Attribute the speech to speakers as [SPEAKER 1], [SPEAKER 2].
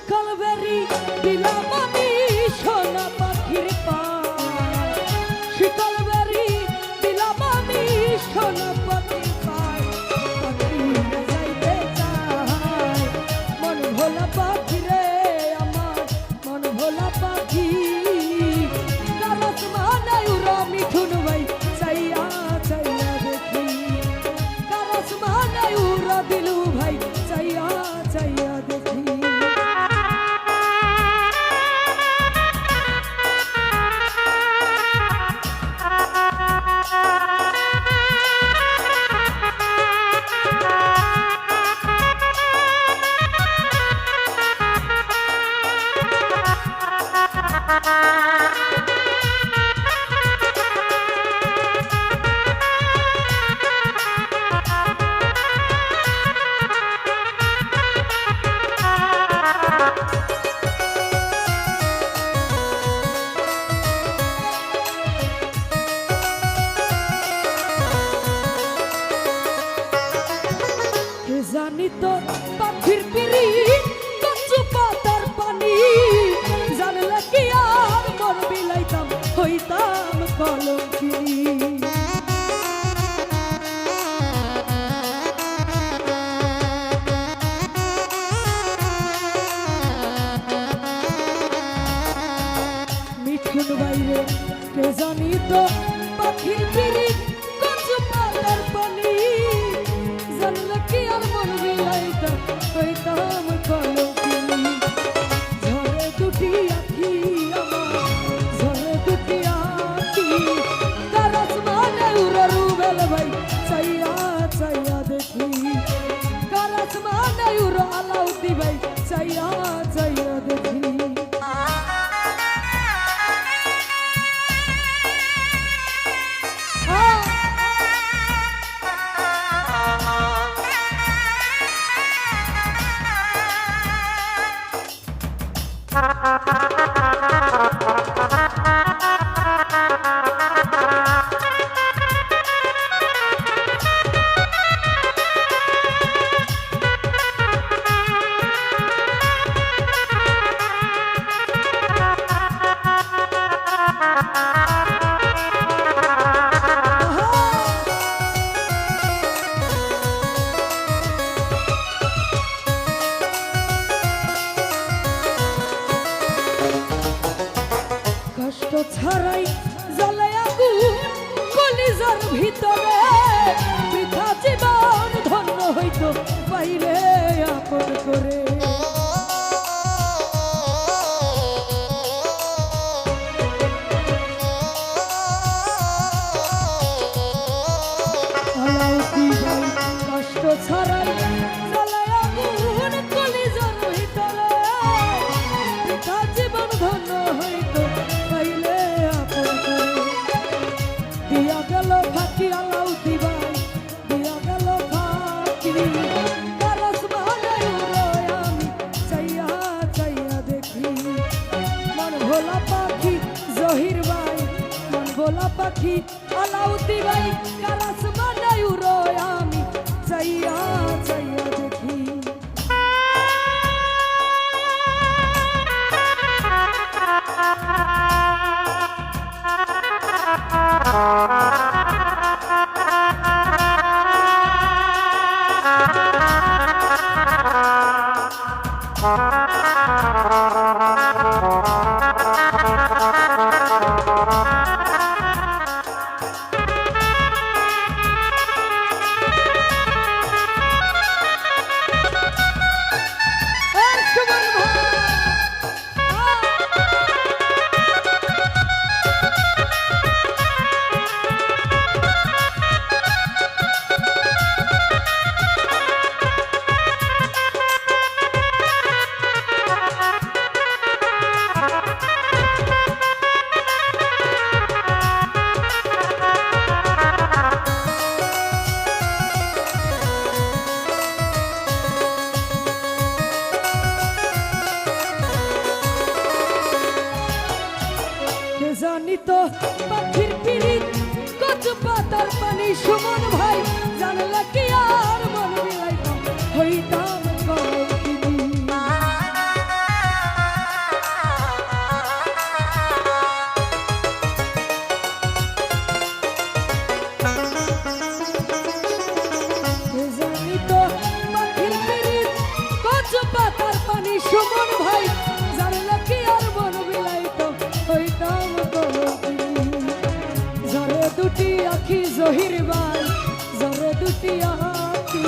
[SPEAKER 1] শিকল বেরি দিলাম আমি সোনা পাখির পায় শিকল বেরি দিলাম আমি সোনা পাখির পায় পাখি উড়ে যাইতে চায় মন ভোলা পাখি রে আমার মন ভোলা পাখি কারস মানে উড়া মিঠুন ভাই চাইয়া চাইয়া দেখি কারস মানে উড়া দিলু ভাই চাইয়া চাইয়া দেখি জানি তো পাখির পিড়ি কচু পাতার পানি জানলে কি আর মন বিলাইতাম হইতাম কলঙ্কিনী মিঠুন বাইরে কে জানি তো পাখির পিড়ি কচু পাতার পানি জানলে কি আর মন বিলাইতাম হইতাম কলঙ্কিনী ঝরে দুটি আখি আমার ঝরে দুটি আখি কারস মানে উড়া রুবেল ভাই চাইয়া চাইয়া দেখি কারস মানে উড়া আলাউদ্দি ভাই চাইয়া চাইয়া দেখি কষ্ট ছাড়াই জ্বলে আগুন কলিজার ভিতরে বৃথা জীবন ধন্য হইতো পাইলে আপন করে কষ্ট ছাড়াই জ্বলে আগুন কলিজার ভিতরে বৃথা জীবন ধন্য হইতো পাইলে আপন করে দিয়া গেল ফাঁকি আলাউদ্দি ভাই দিয়া গেল ফাঁকি কারস মানে উড়োয় আমি চাইয়া চাইয়া দেখি মন ভোলা পাখি জহির ভাই মন ভোলা পাখি আলাউদ্দি ভাই কারস মানে উড়োয় আমি চাইয়া চাইয়া দেখি জানি তো পাখির পিড়িত কচু পাতার পানি সুমন ভাই জানলে কি আর মন মিলাইতাম হইতাম কলঙ্কিনী সুমন ভাই জানলে কি আর মন বিলাইতো হইতাম কোনদিন জরে দুটি আখি জহির ভাই জরে দুটি আখি